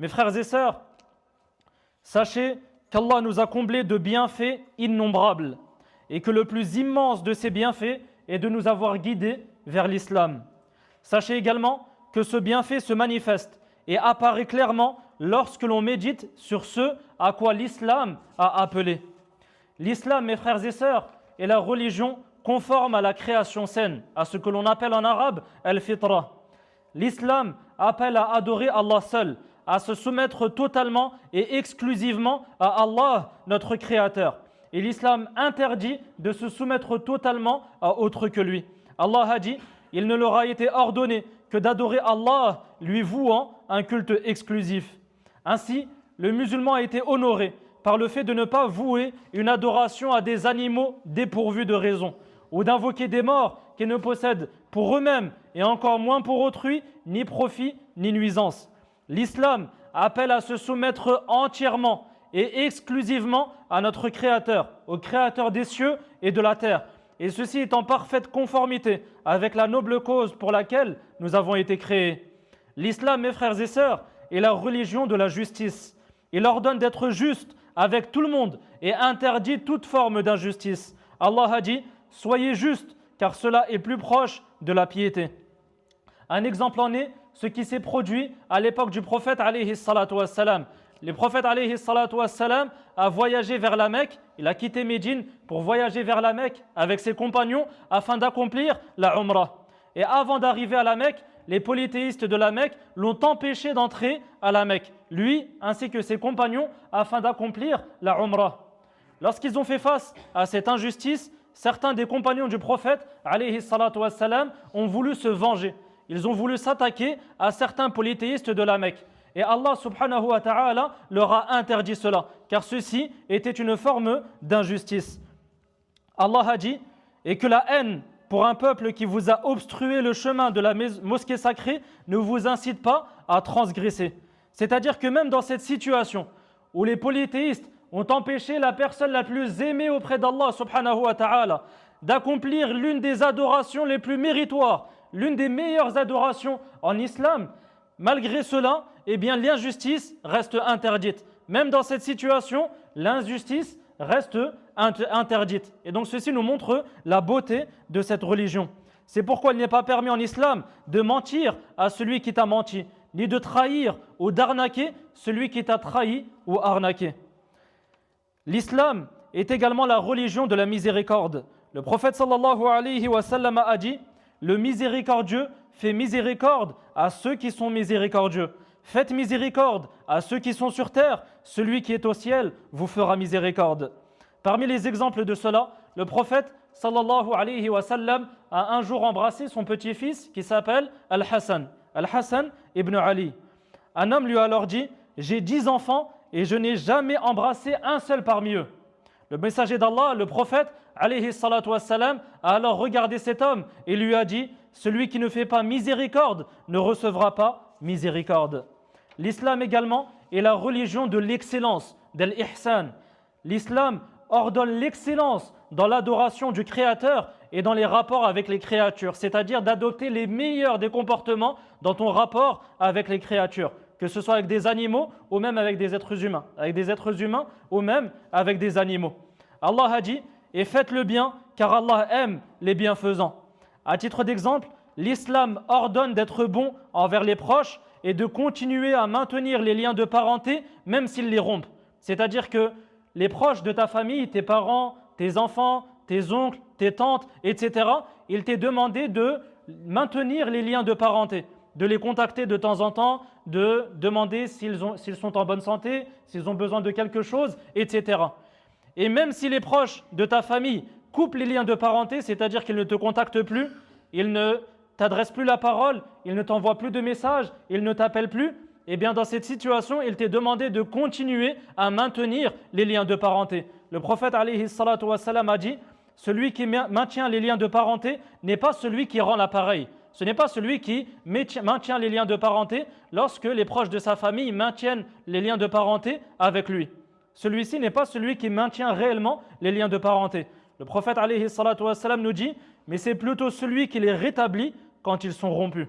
Mes frères et sœurs, sachez qu'Allah nous a comblés de bienfaits innombrables et que le plus immense de ces bienfaits est de nous avoir guidés vers l'islam. Sachez également que ce bienfait se manifeste et apparaît clairement lorsque l'on médite sur ce à quoi l'islam a appelé. L'islam, mes frères et sœurs, est la religion conforme à la création saine, à ce que l'on appelle en arabe al-fitra. L'islam appelle à adorer Allah seul, à se soumettre totalement et exclusivement à Allah, notre Créateur. Et l'islam interdit de se soumettre totalement à autre que lui. Allah a dit, il ne leur a été ordonné que d'adorer Allah, lui vouant un culte exclusif. Ainsi, le musulman a été honoré par le fait de ne pas vouer une adoration à des animaux dépourvus de raison, ou d'invoquer des morts qui ne possèdent pour eux-mêmes, et encore moins pour autrui, ni profit ni nuisance. L'islam appelle à se soumettre entièrement et exclusivement à notre Créateur, au Créateur des cieux et de la terre. Et ceci est en parfaite conformité avec la noble cause pour laquelle nous avons été créés. L'islam, mes frères et sœurs, est la religion de la justice. Il ordonne d'être juste avec tout le monde et interdit toute forme d'injustice. Allah a dit, soyez justes, car cela est plus proche de la piété. Un exemple en est ce qui s'est produit à l'époque du prophète alayhi salatu wassalam. Le prophète alayhi salatu wassalam a voyagé vers la Mecque, il a quitté Médine pour voyager vers la Mecque avec ses compagnons afin d'accomplir la Umrah. Et avant d'arriver à la Mecque, les polythéistes de la Mecque l'ont empêché d'entrer à la Mecque, lui ainsi que ses compagnons, afin d'accomplir la Umrah. Lorsqu'ils ont fait face à cette injustice, certains des compagnons du prophète alayhi salatu wassalam ont voulu se venger. Ils ont voulu s'attaquer à certains polythéistes de la Mecque. Et Allah subhanahu wa ta'ala leur a interdit cela, car ceci était une forme d'injustice. Allah a dit, et que la haine pour un peuple qui vous a obstrué le chemin de la mosquée sacrée ne vous incite pas à transgresser. C'est-à-dire que même dans cette situation où les polythéistes ont empêché la personne la plus aimée auprès d'Allah subhanahu wa ta'ala d'accomplir l'une des adorations les plus méritoires, l'une des meilleures adorations en islam, malgré cela, eh bien, l'injustice reste interdite. Même dans cette situation, l'injustice reste interdite. Et donc ceci nous montre la beauté de cette religion. C'est pourquoi il n'est pas permis en islam de mentir à celui qui t'a menti, ni de trahir ou d'arnaquer celui qui t'a trahi ou arnaqué. L'islam est également la religion de la miséricorde. Le prophète sallallahu alayhi wa sallam a dit, le miséricordieux fait miséricorde à ceux qui sont miséricordieux. Faites miséricorde à ceux qui sont sur terre, celui qui est au ciel vous fera miséricorde. Parmi les exemples de cela, le prophète sallallahu alayhi wa sallam a un jour embrassé son petit-fils qui s'appelle Al-Hassan ibn Ali. Un homme lui a alors dit, j'ai 10 enfants et je n'ai jamais embrassé un seul parmi eux. Le messager d'Allah, le prophète alayhi salatu wassalam, a alors regardé cet homme et lui a dit, celui qui ne fait pas miséricorde ne recevra pas miséricorde. L'islam également est la religion de l'excellence, de l'ihsan. L'islam ordonne l'excellence dans l'adoration du Créateur et dans les rapports avec les créatures, c'est-à-dire d'adopter les meilleurs des comportements dans ton rapport avec les créatures, que ce soit avec des animaux ou même avec des êtres humains, ou même avec des animaux. Allah a dit, et faites le bien, car Allah aime les bienfaisants. À titre d'exemple, l'islam ordonne d'être bon envers les proches et de continuer à maintenir les liens de parenté même s'ils les rompent. C'est-à-dire que les proches de ta famille, tes parents, tes enfants, tes oncles, tes tantes, etc., il t'est demandé de maintenir les liens de parenté, de les contacter de temps en temps, de demander s'ils sont en bonne santé, s'ils ont besoin de quelque chose, etc. Et même si les proches de ta famille coupent les liens de parenté, c'est-à-dire qu'ils ne te contactent plus, ils ne t'adressent plus la parole, ils ne t'envoient plus de messages, ils ne t'appellent plus, eh bien dans cette situation, il t'est demandé de continuer à maintenir les liens de parenté. Le prophète alayhi salatu wassalam a dit, celui qui maintient les liens de parenté n'est pas celui qui rend l'appareil. Ce n'est pas celui qui maintient les liens de parenté lorsque les proches de sa famille maintiennent les liens de parenté avec lui. Celui-ci n'est pas celui qui maintient réellement les liens de parenté. Le prophète alayhi salatu wassalam nous dit, mais c'est plutôt celui qui les rétablit quand ils sont rompus.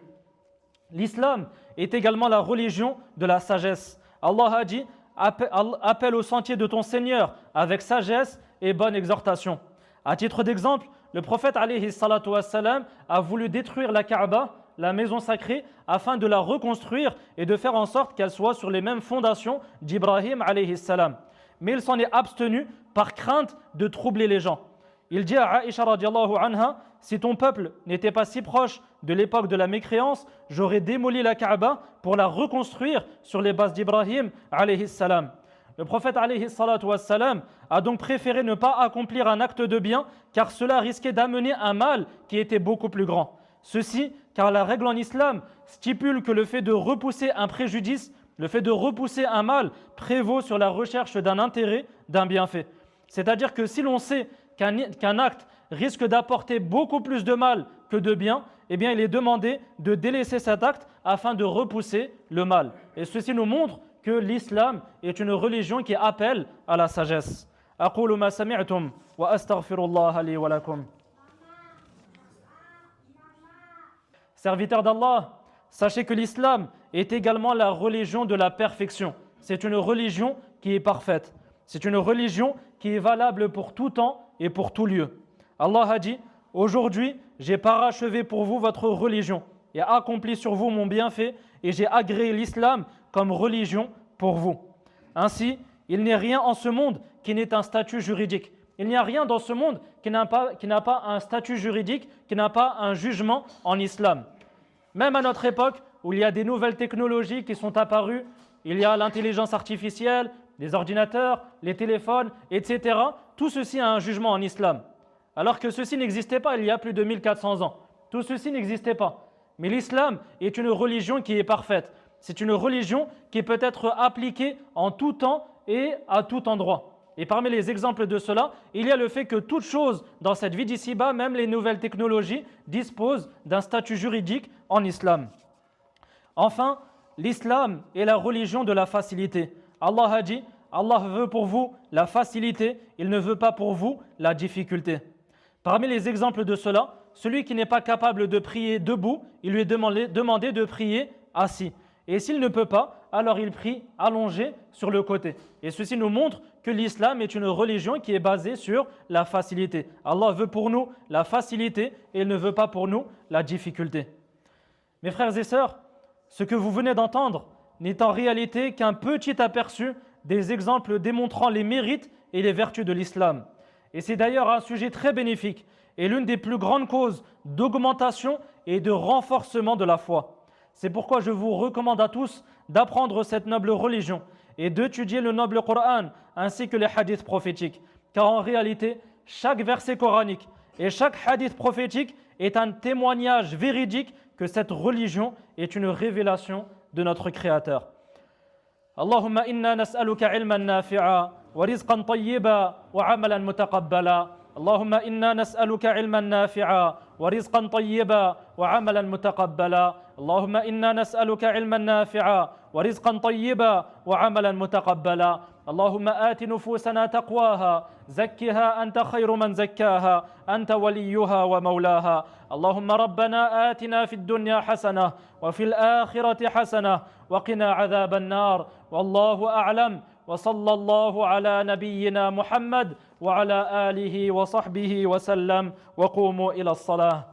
L'islam est également la religion de la sagesse. Allah a dit, appelle au sentier de ton Seigneur avec sagesse et bonne exhortation. À titre d'exemple, le prophète alayhi salatu wassalam a voulu détruire la Kaaba, la maison sacrée, afin de la reconstruire et de faire en sorte qu'elle soit sur les mêmes fondations d'Ibrahim alayhi salam. Mais il s'en est abstenu par crainte de troubler les gens. Il dit à Aïcha radiallahu anha, si ton peuple n'était pas si proche de l'époque de la mécréance, j'aurais démoli la Kaaba pour la reconstruire sur les bases d'Ibrahim alayhi salam. Le prophète alayhi salatu wassalam a donc préféré ne pas accomplir un acte de bien car cela risquait d'amener un mal qui était beaucoup plus grand. Ceci car la règle en islam stipule que le fait de repousser un préjudice, le fait de repousser un mal prévaut sur la recherche d'un intérêt, d'un bienfait. C'est-à-dire que si l'on sait qu'un acte risque d'apporter beaucoup plus de mal que de bien, eh bien il est demandé de délaisser cet acte afin de repousser le mal. Et ceci nous montre que l'islam est une religion qui appelle à la sagesse. أقول ما سمعتم وأستغفر الله لي ولكم. Serviteurs d'Allah, sachez que l'islam est également la religion de la perfection. C'est une religion qui est parfaite. C'est une religion qui est valable pour tout temps et pour tout lieu. Allah a dit, aujourd'hui, j'ai parachevé pour vous votre religion et accompli sur vous mon bienfait et j'ai agréé l'islam comme religion pour vous. Ainsi, il n'est rien en ce monde qui n'ait un statut juridique. Il n'y a rien dans ce monde qui n'a pas un statut juridique, qui n'a pas un jugement en islam. Même à notre époque, où il y a des nouvelles technologies qui sont apparues, il y a l'intelligence artificielle, les ordinateurs, les téléphones, etc. Tout ceci a un jugement en islam. Alors que ceci n'existait pas il y a plus de 1400 ans. Tout ceci n'existait pas. Mais l'islam est une religion qui est parfaite. C'est une religion qui peut être appliquée en tout temps et à tout endroit. Et parmi les exemples de cela, il y a le fait que toute chose dans cette vie d'ici-bas, même les nouvelles technologies, disposent d'un statut juridique en islam. Enfin, l'islam est la religion de la facilité. Allah a dit, Allah veut pour vous la facilité, il ne veut pas pour vous la difficulté. Parmi les exemples de cela, celui qui n'est pas capable de prier debout, il lui est demandé de prier assis. Et s'il ne peut pas, alors il prie allongé sur le côté. Et ceci nous montre que l'islam est une religion qui est basée sur la facilité. Allah veut pour nous la facilité et il ne veut pas pour nous la difficulté. Mes frères et sœurs, ce que vous venez d'entendre n'est en réalité qu'un petit aperçu des exemples démontrant les mérites et les vertus de l'islam. Et c'est d'ailleurs un sujet très bénéfique et l'une des plus grandes causes d'augmentation et de renforcement de la foi. C'est pourquoi je vous recommande à tous d'apprendre cette noble religion et d'étudier le noble Coran ainsi que les hadiths prophétiques. Car en réalité, chaque verset coranique et chaque hadith prophétique est un témoignage véridique que cette religion est une révélation de notre Créateur. Allahumma inna nas'aluka ilman nafi'a wa rizqan tayyiba wa amalan mutaqabbala. اللهم إنا نسألك علما نافعا ورزقا طيبا وعملا متقبلا اللهم إنا نسألك علما نافعا ورزقا طيبا وعملا متقبلا اللهم آت نفوسنا تقواها زكها أنت خير من زكاها أنت وليها ومولاها اللهم ربنا آتنا في الدنيا حسنة وفي الآخرة حسنة وقنا عذاب النار والله أعلم وصلى الله على نبينا محمد وعلى آله وصحبه وسلم وقوموا إلى الصلاة